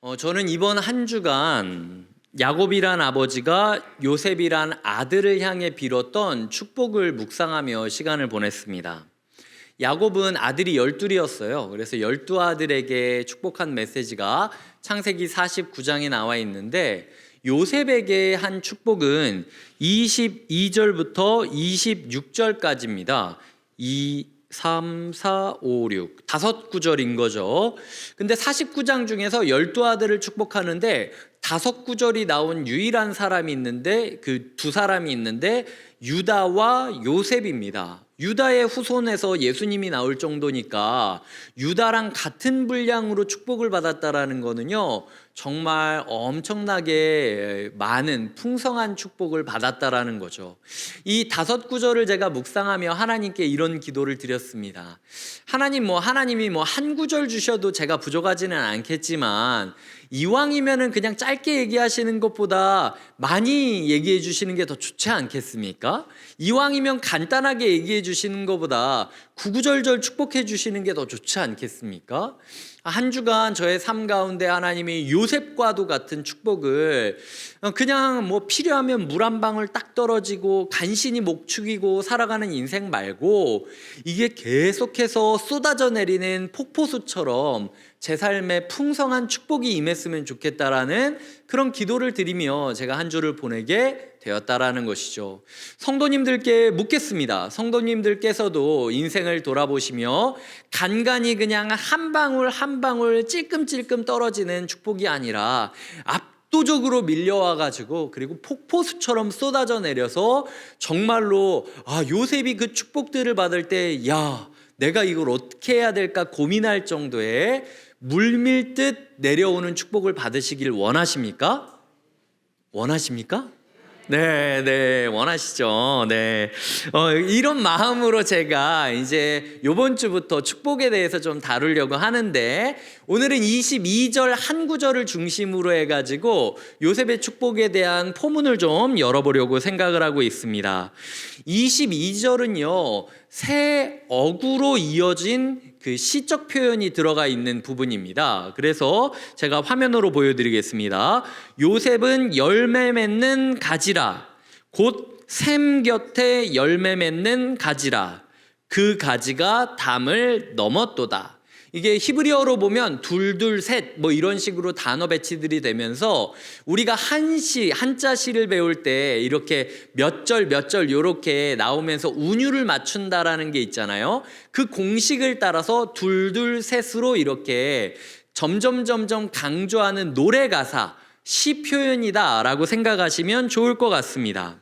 저는 이번 한 주간 야곱이란 아버지가 요셉이란 아들을 향해 빌었던 축복을 묵상하며 시간을 보냈습니다. 야곱은 아들이 12이었어요. 그래서 12아들에게 축복한 메시지가 창세기 49장에 나와 있는데, 요셉에게 한 축복은 22절부터 26절까지입니다. 3, 4, 5, 6 다섯 구절인 거죠. 근데 49장 중에서 12아들을 축복하는데 다섯 구절이 나온 유일한 사람이 있는데, 그 두 사람이 있는데 유다와 요셉입니다. 유다의 후손에서 예수님이 나올 정도니까 유다랑 같은 분량으로 축복을 받았다라는 거는요, 정말 엄청나게 많은 풍성한 축복을 받았다라는 거죠. 이 다섯 구절을 제가 묵상하며 하나님께 이런 기도를 드렸습니다. 하나님이 한 구절 주셔도 제가 부족하지는 않겠지만, 이왕이면은 그냥 짧게 얘기하시는 것보다 많이 얘기해 주시는 게 더 좋지 않겠습니까? 이왕이면 간단하게 얘기해 주시는 것보다 구구절절 축복해 주시는 게 더 좋지 않겠습니까? 한 주간 저의 삶 가운데 하나님이 요셉과도 같은 축복을 그냥 필요하면 물 한 방울 딱 떨어지고 간신히 목 축이고 살아가는 인생 말고, 이게 계속해서 쏟아져 내리는 폭포수처럼 제 삶에 풍성한 축복이 임했으면 좋겠다라는 그런 기도를 드리며 제가 한 주를 보내게 되었다라는 것이죠. 성도님들께 묻겠습니다. 성도님들께서도 인생을 돌아보시며 간간히 그냥 한 방울 한 방울 찔끔찔끔 떨어지는 축복이 아니라 압도적으로 밀려와가지고, 그리고 폭포수처럼 쏟아져 내려서 정말로 요셉이 그 축복들을 받을 때 내가 이걸 어떻게 해야 될까 고민할 정도의 물밀듯 내려오는 축복을 받으시길 원하십니까? 원하십니까? 네, 원하시죠. 네. 이런 마음으로 제가 이제 이번 주부터 축복에 대해서 좀 다루려고 하는데, 오늘은 22절 한 구절을 중심으로 해가지고 요셉의 축복에 대한 포문을 좀 열어보려고 생각을 하고 있습니다. 22절은요, 새 어구로 이어진 그 시적 표현이 들어가 있는 부분입니다. 그래서 제가 화면으로 보여드리겠습니다. 요셉은 열매 맺는 가지라, 곧 샘 곁에 열매 맺는 가지라, 그 가지가 담을 넘었도다. 이게 히브리어로 보면 둘둘 셋 이런 식으로 단어 배치들이 되면서, 우리가 한자시를 배울 때 이렇게 몇 절 이렇게 나오면서 운율을 맞춘다라는 게 있잖아요. 그 공식을 따라서 둘둘 셋으로 이렇게 점점 강조하는 노래 가사, 시 표현이다라고 생각하시면 좋을 것 같습니다.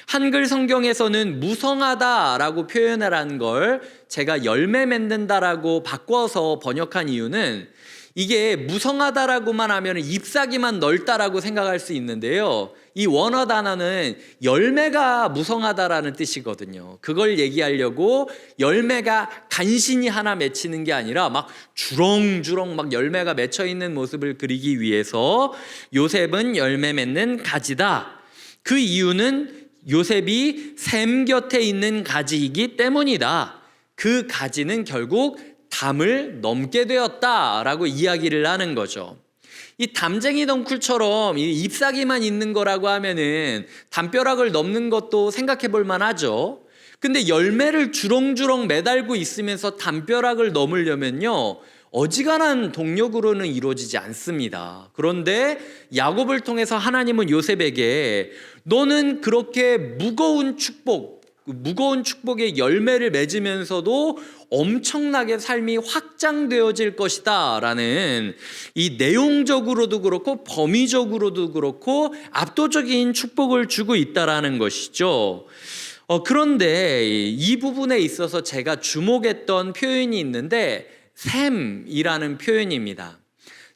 한글 성경에서는 무성하다라고 표현을 한 걸 제가 열매 맺는다라고 바꿔서 번역한 이유는, 이게 무성하다라고만 하면 잎사귀만 넓다라고 생각할 수 있는데요, 이 원어 단어는 열매가 무성하다라는 뜻이거든요. 그걸 얘기하려고 열매가 간신히 하나 맺히는 게 아니라 막 주렁주렁 막 열매가 맺혀 있는 모습을 그리기 위해서 요셉은 열매 맺는 가지다. 그 이유는 요셉이 샘 곁에 있는 가지이기 때문이다. 그 가지는 결국 담을 넘게 되었다라고 이야기를 하는 거죠. 이 담쟁이 덩쿨처럼 이 잎사귀만 있는 거라고 하면은 담벼락을 넘는 것도 생각해 볼 만하죠. 근데 열매를 주렁주렁 매달고 있으면서 담벼락을 넘으려면요, 어지간한 동력으로는 이루어지지 않습니다. 그런데 야곱을 통해서 하나님은 요셉에게 너는 그렇게 무거운 축복의 열매를 맺으면서도 엄청나게 삶이 확장되어질 것이다 라는, 이 내용적으로도 그렇고 범위적으로도 그렇고 압도적인 축복을 주고 있다라는 것이죠. 그런데 이 부분에 있어서 제가 주목했던 표현이 있는데, 샘이라는 표현입니다.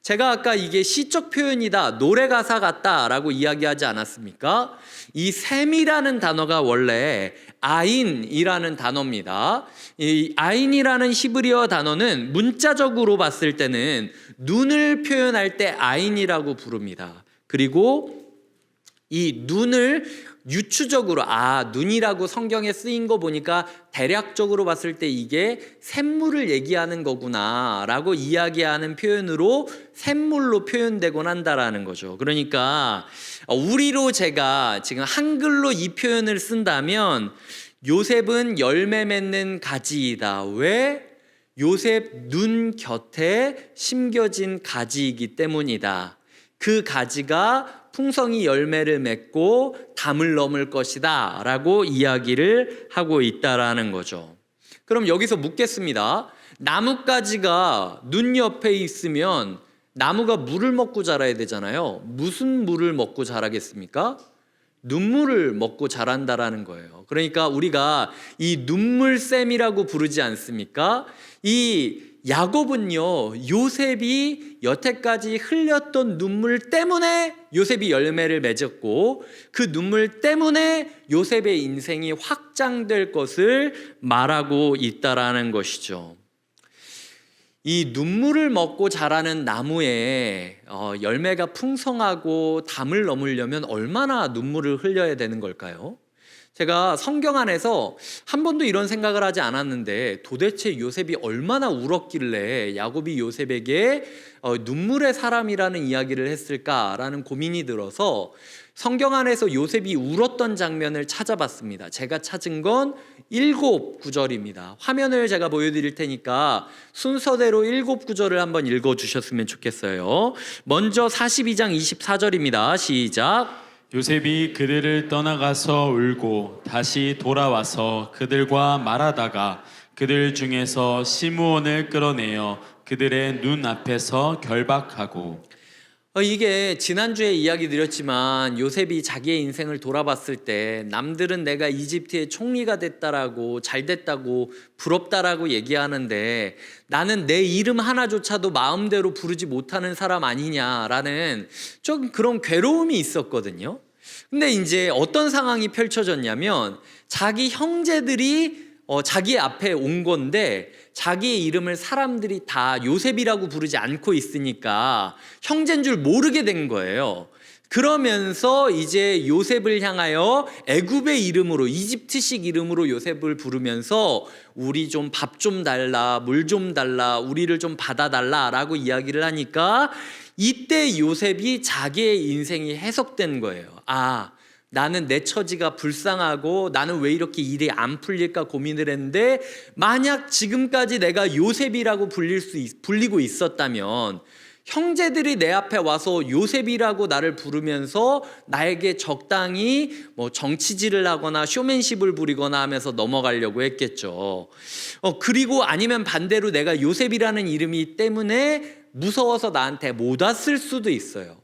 제가 아까 이게 시적 표현이다, 노래 가사 같다라고 이야기하지 않았습니까? 이 샘이라는 단어가 원래 아인이라는 단어입니다. 이 아인이라는 히브리어 단어는 문자적으로 봤을 때는 눈을 표현할 때 아인이라고 부릅니다. 그리고 이 눈을 유추적으로 눈이라고 성경에 쓰인 거 보니까 대략적으로 봤을 때 이게 샘물을 얘기하는 거구나라고 이야기하는 표현으로 샘물로 표현되곤 한다라는 거죠. 그러니까 우리로 제가 지금 한글로 이 표현을 쓴다면 요셉은 열매 맺는 가지이다. 왜? 요셉 눈 곁에 심겨진 가지이기 때문이다. 그 가지가 풍성히 열매를 맺고 담을 넘을 것이다 라고 이야기를 하고 있다라는 거죠. 그럼 여기서 묻겠습니다. 나뭇가지가 눈 옆에 있으면 나무가 물을 먹고 자라야 되잖아요. 무슨 물을 먹고 자라겠습니까? 눈물을 먹고 자란다라는 거예요. 그러니까 우리가 이 눈물샘이라고 부르지 않습니까? 이 야곱은요, 요셉이 여태까지 흘렸던 눈물 때문에 요셉이 열매를 맺었고 그 눈물 때문에 요셉의 인생이 확장될 것을 말하고 있다라는 것이죠. 이 눈물을 먹고 자라는 나무에 열매가 풍성하고 담을 넘으려면 얼마나 눈물을 흘려야 되는 걸까요? 제가 성경 안에서 한 번도 이런 생각을 하지 않았는데 도대체 요셉이 얼마나 울었길래 야곱이 요셉에게 눈물의 사람이라는 이야기를 했을까라는 고민이 들어서 성경 안에서 요셉이 울었던 장면을 찾아봤습니다. 제가 찾은 건 7구절입니다. 화면을 제가 보여드릴 테니까 순서대로 7구절을 한번 읽어주셨으면 좋겠어요. 먼저 42장 24절입니다. 시작. 요셉이 그들을 떠나가서 울고 다시 돌아와서 그들과 말하다가 그들 중에서 시므온을 끌어내어 그들의 눈 앞에서 결박하고. 이게 지난주에 이야기 드렸지만 요셉이 자기의 인생을 돌아봤을 때 남들은 내가 이집트의 총리가 됐다라고 잘 됐다고 부럽다라고 얘기하는데 나는 내 이름 하나조차도 마음대로 부르지 못하는 사람 아니냐라는 좀 그런 괴로움이 있었거든요. 근데 이제 어떤 상황이 펼쳐졌냐면 자기 형제들이 자기 앞에 온 건데 자기의 이름을 사람들이 다 요셉이라고 부르지 않고 있으니까 형제인 줄 모르게 된 거예요. 그러면서 이제 요셉을 향하여 애굽의 이름으로 이집트식 이름으로 요셉을 부르면서 우리 좀 밥 좀 달라, 물 좀 달라, 우리를 좀 받아달라라고 이야기를 하니까 이때 요셉이 자기의 인생이 해석된 거예요. 나는 내 처지가 불쌍하고 나는 왜 이렇게 일이 안 풀릴까 고민을 했는데 만약 지금까지 내가 요셉이라고 불리고 있었다면 형제들이 내 앞에 와서 요셉이라고 나를 부르면서 나에게 적당히 정치질을 하거나 쇼맨십을 부리거나 하면서 넘어가려고 했겠죠. 그리고 아니면 반대로 내가 요셉이라는 이름이 때문에 무서워서 나한테 못 왔을 수도 있어요.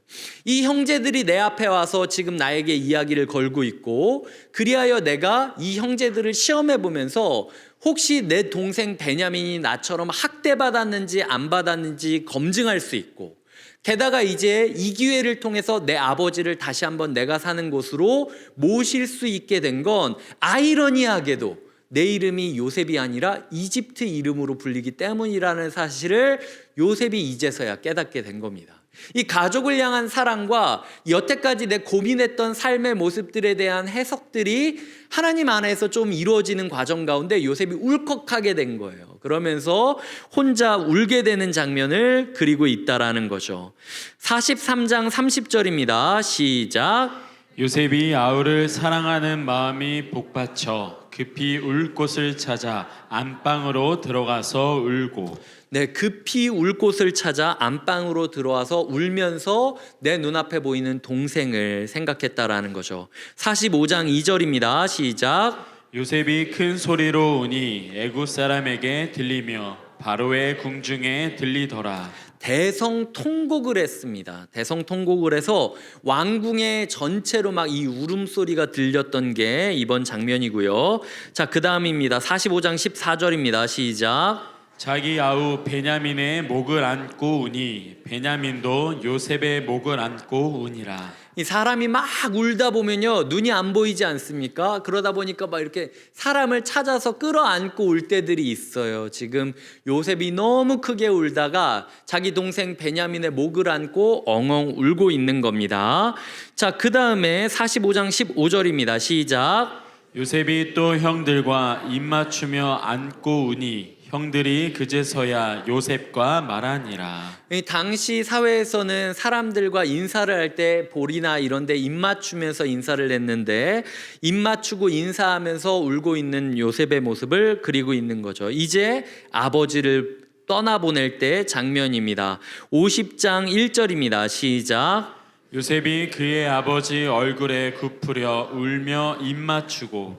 이 형제들이 내 앞에 와서 지금 나에게 이야기를 걸고 있고 그리하여 내가 이 형제들을 시험해 보면서 혹시 내 동생 베냐민이 나처럼 학대받았는지 안 받았는지 검증할 수 있고 게다가 이제 이 기회를 통해서 내 아버지를 다시 한번 내가 사는 곳으로 모실 수 있게 된 건 아이러니하게도 내 이름이 요셉이 아니라 이집트 이름으로 불리기 때문이라는 사실을 요셉이 이제서야 깨닫게 된 겁니다. 이 가족을 향한 사랑과 여태까지 내 고민했던 삶의 모습들에 대한 해석들이 하나님 안에서 좀 이루어지는 과정 가운데 요셉이 울컥하게 된 거예요. 그러면서 혼자 울게 되는 장면을 그리고 있다라는 거죠. 43장 30절입니다. 시작. 요셉이 아우를 사랑하는 마음이 복받쳐 급히 울 곳을 찾아 안방으로 들어가서 울고. 네, 급히 울 곳을 찾아 안방으로 들어와서 울면서 내 눈앞에 보이는 동생을 생각했다라는 거죠. 45장 2절입니다. 시작. 요셉이 큰 소리로 우니 애굽 사람에게 들리며 바로의 궁중에 들리더라. 대성통곡을 했습니다. 대성통곡을 해서 왕궁의 전체로 막 이 울음소리가 들렸던 게 이번 장면이고요. 자, 그 다음입니다. 45장 14절입니다. 시작. 자기 아우 베냐민의 목을 안고 우니 베냐민도 요셉의 목을 안고 우니라. 이 사람이 막 울다 보면요 눈이 안 보이지 않습니까? 그러다 보니까 막 이렇게 사람을 찾아서 끌어안고 울 때들이 있어요. 지금 요셉이 너무 크게 울다가 자기 동생 베냐민의 목을 안고 엉엉 울고 있는 겁니다. 자, 그 다음에 45장 15절입니다. 시작. 요셉이 또 형들과 입맞추며 안고 우니 형들이 그제서야 요셉과 말하니라. 이 당시 사회에서는 사람들과 인사를 할 때 볼이나 이런 데 입 맞추면서 인사를 했는데 입 맞추고 인사하면서 울고 있는 요셉의 모습을 그리고 있는 거죠. 이제 아버지를 떠나보낼 때 장면입니다. 50장 1절입니다. 시작. 요셉이 그의 아버지 얼굴에 굽으려 울며 입 맞추고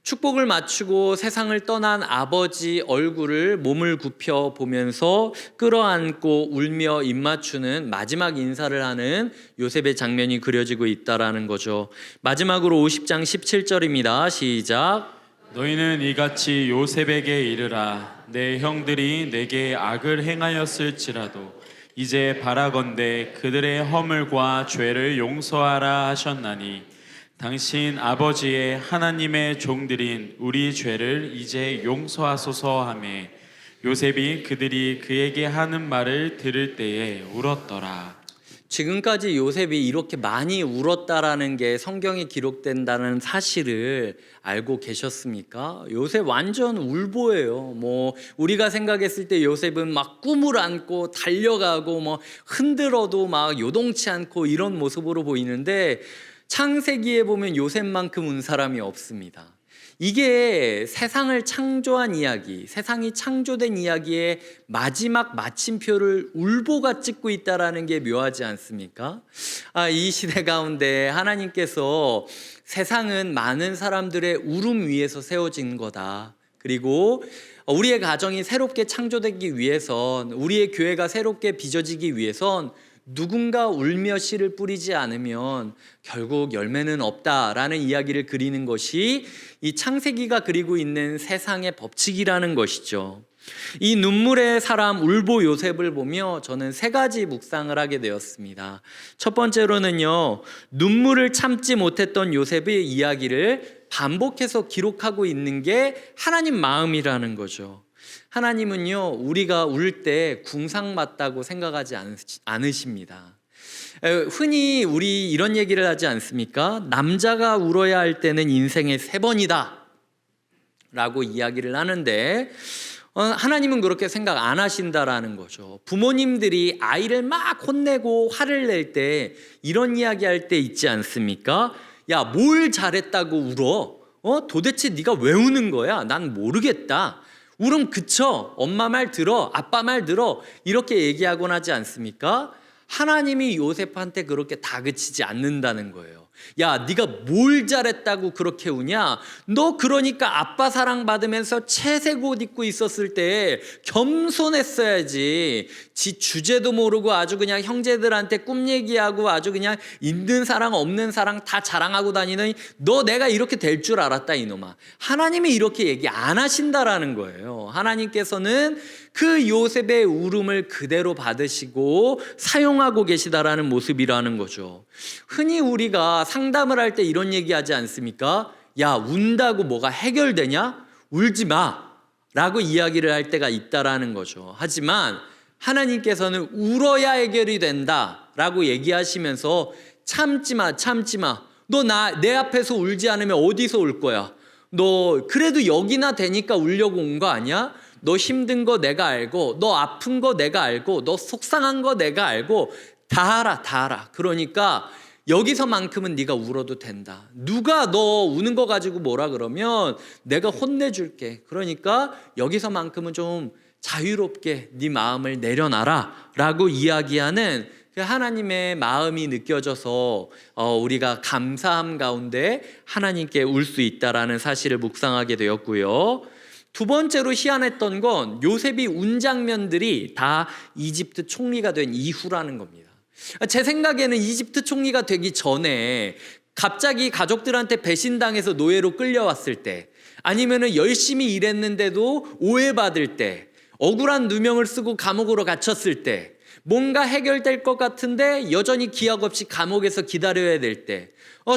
축복을 맞추고 세상을 떠난 아버지 얼굴을 몸을 굽혀 보면서 끌어안고 울며 입 맞추는 마지막 인사를 하는 요셉의 장면이 그려지고 있다라는 거죠. 마지막으로 50장 17절입니다. 시작. 너희는 이같이 요셉에게 이르라. 내 형들이 내게 악을 행하였을지라도 이제 바라건대 그들의 허물과 죄를 용서하라 하셨나니 당신 아버지의 하나님의 종들인 우리 죄를 이제 용서하소서 하매 요셉이 그들이 그에게 하는 말을 들을 때에 울었더라. 지금까지 요셉이 이렇게 많이 울었다라는 게 성경에 기록된다는 사실을 알고 계셨습니까? 요셉 완전 울보예요. 뭐 우리가 생각했을 때 요셉은 막 꿈을 안고 달려가고 뭐 흔들어도 막 요동치 않고 이런 모습으로 보이는데 창세기에 보면 요셉만큼 운 사람이 없습니다. 이게 세상을 창조한 이야기, 세상이 창조된 이야기의 마지막 마침표를 울보가 찍고 있다라는 게 묘하지 않습니까? 이 시대 가운데 하나님께서 세상은 많은 사람들의 울음 위에서 세워진 거다. 그리고 우리의 가정이 새롭게 창조되기 위해선, 우리의 교회가 새롭게 빚어지기 위해선 누군가 울며 씨를 뿌리지 않으면 결국 열매는 없다라는 이야기를 그리는 것이 이 창세기가 그리고 있는 세상의 법칙이라는 것이죠. 이 눈물의 사람 울보 요셉을 보며 저는 세 가지 묵상을 하게 되었습니다. 첫 번째로는요, 눈물을 참지 못했던 요셉의 이야기를 반복해서 기록하고 있는 게 하나님 마음이라는 거죠. 하나님은요, 우리가 울 때 궁상 맞다고 생각하지 않으십니다. 흔히 우리 이런 얘기를 하지 않습니까? 남자가 울어야 할 때는 인생에 3번이다 라고 이야기를 하는데 하나님은 그렇게 생각 안 하신다라는 거죠. 부모님들이 아이를 막 혼내고 화를 낼 때 이런 이야기 할 때 있지 않습니까? 야, 뭘 잘했다고 울어? 도대체 네가 왜 우는 거야? 난 모르겠다. 울음 그쳐. 엄마 말 들어. 아빠 말 들어. 이렇게 얘기하곤 하지 않습니까? 하나님이 요셉한테 그렇게 다그치지 않는다는 거예요. 야, 네가 뭘 잘했다고 그렇게 우냐? 너 그러니까 아빠 사랑받으면서 채색 옷 입고 있었을 때 겸손했어야지. 지 주제도 모르고 아주 그냥 형제들한테 꿈 얘기하고 아주 그냥 있는 사랑 없는 사랑 다 자랑하고 다니는 너 내가 이렇게 될 줄 알았다 이놈아. 하나님이 이렇게 얘기 안 하신다라는 거예요. 하나님께서는 그 요셉의 울음을 그대로 받으시고 사용하고 계시다라는 모습이라는 거죠. 흔히 우리가 상담을 할 때 이런 얘기하지 않습니까? 야, 운다고 뭐가 해결되냐? 울지 마 라고 이야기를 할 때가 있다라는 거죠. 하지만 하나님께서는 울어야 해결이 된다 라고 얘기하시면서 참지 마. 너 내 앞에서 울지 않으면 어디서 울 거야? 너 그래도 여기나 되니까 울려고 온 거 아니야? 너 힘든 거 내가 알고, 너 아픈 거 내가 알고, 너 속상한 거 내가 알고, 다 알아. 그러니까 여기서만큼은 네가 울어도 된다. 누가 너 우는 거 가지고 뭐라 그러면 내가 혼내줄게. 그러니까 여기서만큼은 좀 자유롭게 네 마음을 내려놔라 라고 이야기하는 그 하나님의 마음이 느껴져서 우리가 감사함 가운데 하나님께 울 수 있다라는 사실을 묵상하게 되었고요. 두 번째로 희한했던 건 요셉이 운 장면들이 다 이집트 총리가 된 이후라는 겁니다. 제 생각에는 이집트 총리가 되기 전에 갑자기 가족들한테 배신당해서 노예로 끌려왔을 때, 아니면은 열심히 일했는데도 오해받을 때, 억울한 누명을 쓰고 감옥으로 갇혔을 때, 뭔가 해결될 것 같은데 여전히 기약 없이 감옥에서 기다려야 될 때,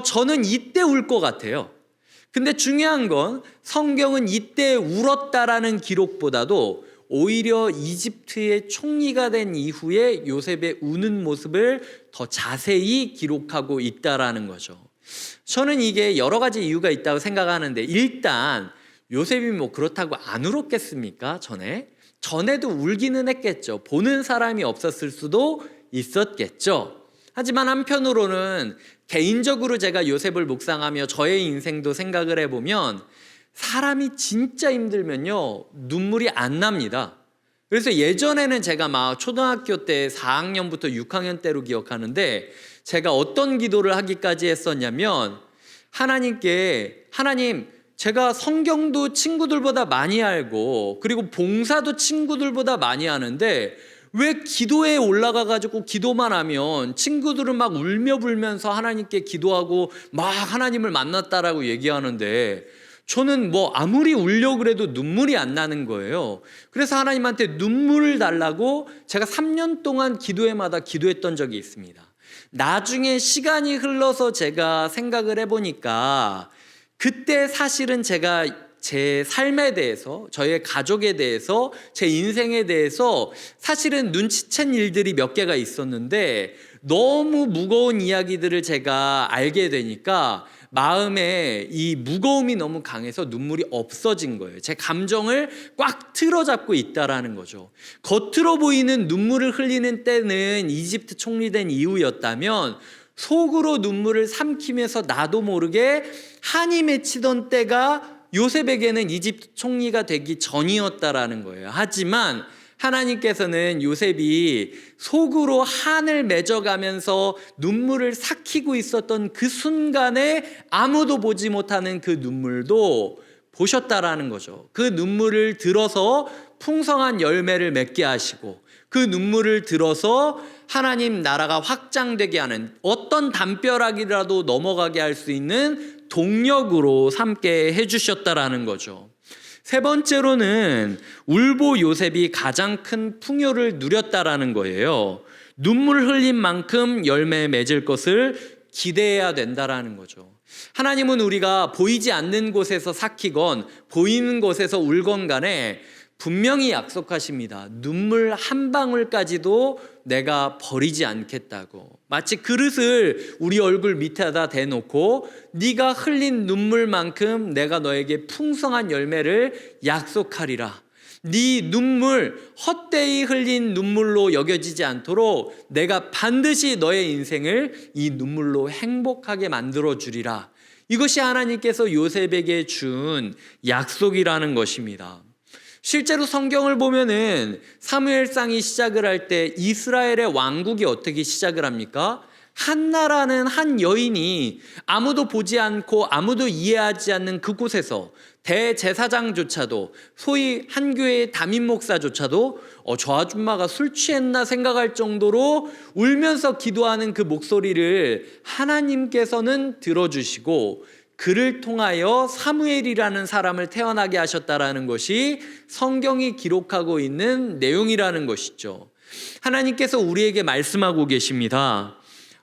저는 이때 울 것 같아요. 근데 중요한 건 성경은 이때 울었다라는 기록보다도 오히려 이집트의 총리가 된 이후에 요셉의 우는 모습을 더 자세히 기록하고 있다라는 거죠. 저는 이게 여러 가지 이유가 있다고 생각하는데, 일단 요셉이 뭐 그렇다고 안 울었겠습니까? 전에도 울기는 했겠죠. 보는 사람이 없었을 수도 있었겠죠. 하지만 한편으로는 개인적으로 제가 요셉을 묵상하며 저의 인생도 생각을 해보면, 사람이 진짜 힘들면요 눈물이 안 납니다. 그래서 예전에는 제가 막 초등학교 때 4학년부터 6학년 때로 기억하는데, 제가 어떤 기도를 하기까지 했었냐면, 하나님께, 하나님, 제가 성경도 친구들보다 많이 알고 그리고 봉사도 친구들보다 많이 하는데 왜 기도에 올라가 가지고 기도만 하면 친구들은 막 울며 불면서 하나님께 기도하고 막 하나님을 만났다라고 얘기하는데, 저는 뭐 아무리 울려고 그래도 눈물이 안 나는 거예요. 그래서 하나님한테 눈물을 달라고 제가 3년 동안 기도회마다 기도했던 적이 있습니다. 나중에 시간이 흘러서 제가 생각을 해보니까, 그때 사실은 제가 제 삶에 대해서, 저의 가족에 대해서, 제 인생에 대해서 사실은 눈치챈 일들이 몇 개가 있었는데, 너무 무거운 이야기들을 제가 알게 되니까 마음에 이 무거움이 너무 강해서 눈물이 없어진 거예요. 제 감정을 꽉 틀어잡고 있다라는 거죠. 겉으로 보이는 눈물을 흘리는 때는 이집트 총리된 이후였다면, 속으로 눈물을 삼키면서 나도 모르게 한이 맺히던 때가 요셉에게는 이집트 총리가 되기 전이었다라는 거예요. 하지만 하나님께서는 요셉이 속으로 한을 맺어가면서 눈물을 삭히고 있었던 그 순간에 아무도 보지 못하는 그 눈물도 보셨다라는 거죠. 그 눈물을 들어서 풍성한 열매를 맺게 하시고, 그 눈물을 들어서 하나님 나라가 확장되게 하는, 어떤 담벼락이라도 넘어가게 할 수 있는 동력으로 삼게 해주셨다라는 거죠. 세 번째로는 울보 요셉이 가장 큰 풍요를 누렸다라는 거예요. 눈물 흘린 만큼 열매 맺을 것을 기대해야 된다라는 거죠. 하나님은 우리가 보이지 않는 곳에서 삭히건 보이는 곳에서 울건 간에 분명히 약속하십니다. 눈물 한 방울까지도 내가 버리지 않겠다고. 마치 그릇을 우리 얼굴 밑에다 대놓고 네가 흘린 눈물만큼 내가 너에게 풍성한 열매를 약속하리라. 네 눈물, 헛되이 흘린 눈물로 여겨지지 않도록 내가 반드시 너의 인생을 이 눈물로 행복하게 만들어 주리라. 이것이 하나님께서 요셉에게 준 약속이라는 것입니다. 실제로 성경을 보면은 사무엘상이 시작을 할 때 이스라엘의 왕국이 어떻게 시작을 합니까? 한나라는 한 여인이 아무도 보지 않고 아무도 이해하지 않는 그곳에서 대제사장조차도, 소위 한 교회의 담임 목사조차도 저 아줌마가 술 취했나 생각할 정도로 울면서 기도하는 그 목소리를 하나님께서는 들어주시고, 그를 통하여 사무엘이라는 사람을 태어나게 하셨다라는 것이 성경이 기록하고 있는 내용이라는 것이죠. 하나님께서 우리에게 말씀하고 계십니다.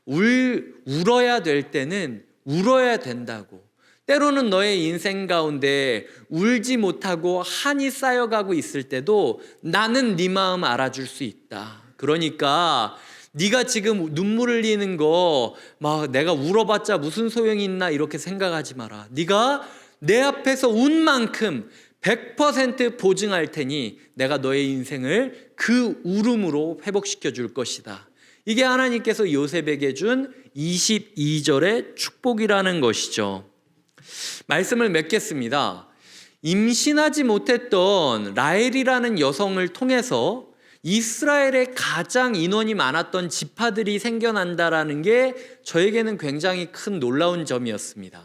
울어야 될 때는 울어야 된다고. 때로는 너의 인생 가운데 울지 못하고 한이 쌓여가고 있을 때도 나는 네 마음 알아줄 수 있다. 그러니까 네가 지금 눈물 흘리는 거 막 내가 울어봤자 무슨 소용이 있나 이렇게 생각하지 마라. 네가 내 앞에서 운 만큼 100% 보증할 테니 내가 너의 인생을 그 울음으로 회복시켜 줄 것이다. 이게 하나님께서 요셉에게 준 22절의 축복이라는 것이죠. 말씀을 맺겠습니다. 임신하지 못했던 라헬이라는 여성을 통해서 이스라엘에 가장 인원이 많았던 지파들이 생겨난다라는 게 저에게는 굉장히 큰 놀라운 점이었습니다.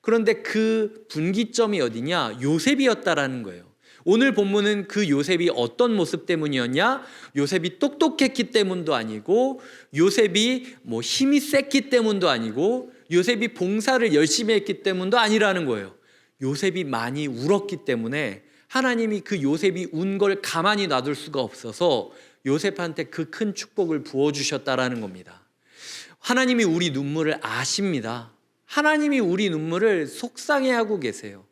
그런데 그 분기점이 어디냐? 요셉이었다라는 거예요. 오늘 본문은 그 요셉이 어떤 모습 때문이었냐? 요셉이 똑똑했기 때문도 아니고, 요셉이 뭐 힘이 셌기 때문도 아니고, 요셉이 봉사를 열심히 했기 때문도 아니라는 거예요. 요셉이 많이 울었기 때문에 하나님이 그 요셉이 운 걸 가만히 놔둘 수가 없어서 요셉한테 그 큰 축복을 부어주셨다라는 겁니다. 하나님이 우리 눈물을 아십니다. 하나님이 우리 눈물을 속상해하고 계세요.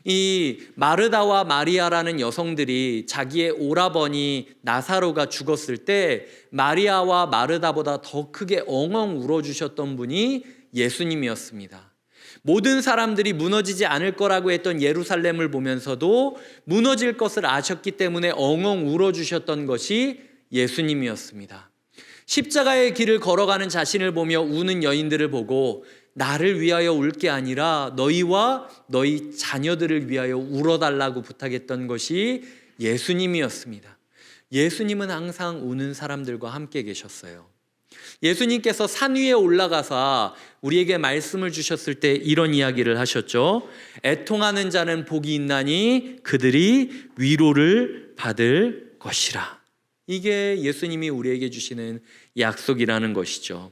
이 마르다와 마리아라는 여성들이 자기의 오라버니 나사로가 죽었을 때 마리아와 마르다보다 더 크게 엉엉 울어주셨던 분이 예수님이었습니다. 모든 사람들이 무너지지 않을 거라고 했던 예루살렘을 보면서도 무너질 것을 아셨기 때문에 엉엉 울어주셨던 것이 예수님이었습니다. 십자가의 길을 걸어가는 자신을 보며 우는 여인들을 보고 나를 위하여 울 게 아니라 너희와 너희 자녀들을 위하여 울어달라고 부탁했던 것이 예수님이었습니다. 예수님은 항상 우는 사람들과 함께 계셨어요. 예수님께서 산 위에 올라가서 우리에게 말씀을 주셨을 때 이런 이야기를 하셨죠. 애통하는 자는 복이 있나니 그들이 위로를 받을 것이라. 이게 예수님이 우리에게 주시는 약속이라는 것이죠.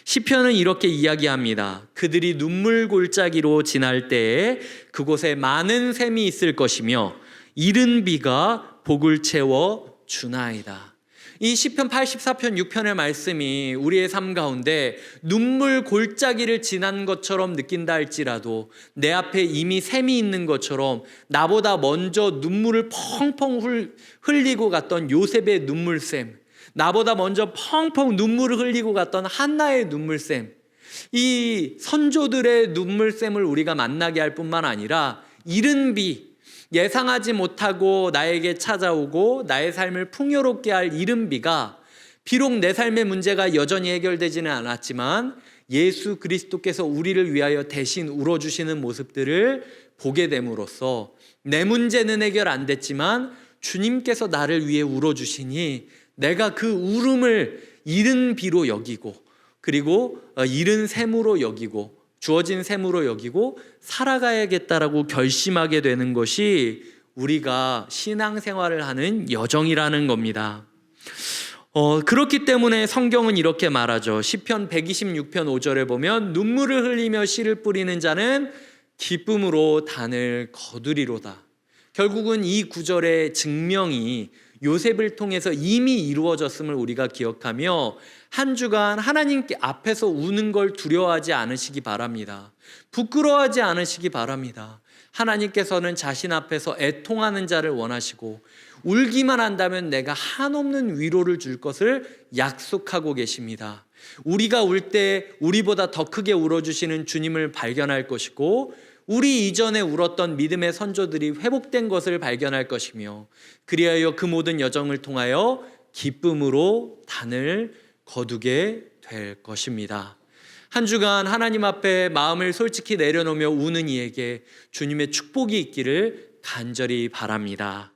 시편은 이렇게 이야기합니다. 그들이 눈물 골짜기로 지날 때에 그곳에 많은 샘이 있을 것이며 이른 비가 복을 채워 주나이다. 이 시편 84편 6편의 말씀이 우리의 삶 가운데 눈물 골짜기를 지난 것처럼 느낀다 할지라도 내 앞에 이미 샘이 있는 것처럼 나보다 먼저 눈물을 펑펑 흘리고 갔던 요셉의 눈물샘, 나보다 먼저 펑펑 눈물을 흘리고 갔던 한나의 눈물샘, 이 선조들의 눈물샘을 우리가 만나게 할 뿐만 아니라 이른 비, 예상하지 못하고 나에게 찾아오고 나의 삶을 풍요롭게 할 이른 비가 비록 내 삶의 문제가 여전히 해결되지는 않았지만 예수 그리스도께서 우리를 위하여 대신 울어주시는 모습들을 보게 됨으로써 내 문제는 해결 안 됐지만 주님께서 나를 위해 울어주시니 내가 그 울음을 이른 비로 여기고 그리고 이른 샘으로 여기고 주어진 샘으로 여기고 살아가야겠다라고 결심하게 되는 것이 우리가 신앙생활을 하는 여정이라는 겁니다. 그렇기 때문에 성경은 이렇게 말하죠. 시편 126편 5절에 보면 눈물을 흘리며 씨를 뿌리는 자는 기쁨으로 단을 거두리로다. 결국은 이 구절의 증명이 요셉을 통해서 이미 이루어졌음을 우리가 기억하며 한 주간 하나님께 앞에서 우는 걸 두려워하지 않으시기 바랍니다. 부끄러워하지 않으시기 바랍니다. 하나님께서는 자신 앞에서 애통하는 자를 원하시고 울기만 한다면 내가 한없는 위로를 줄 것을 약속하고 계십니다. 우리가 울 때 우리보다 더 크게 울어주시는 주님을 발견할 것이고 우리 이전에 울었던 믿음의 선조들이 회복된 것을 발견할 것이며 그리하여 그 모든 여정을 통하여 기쁨으로 단을 거두게 될 것입니다. 한 주간 하나님 앞에 마음을 솔직히 내려놓으며 우는 이에게 주님의 축복이 있기를 간절히 바랍니다.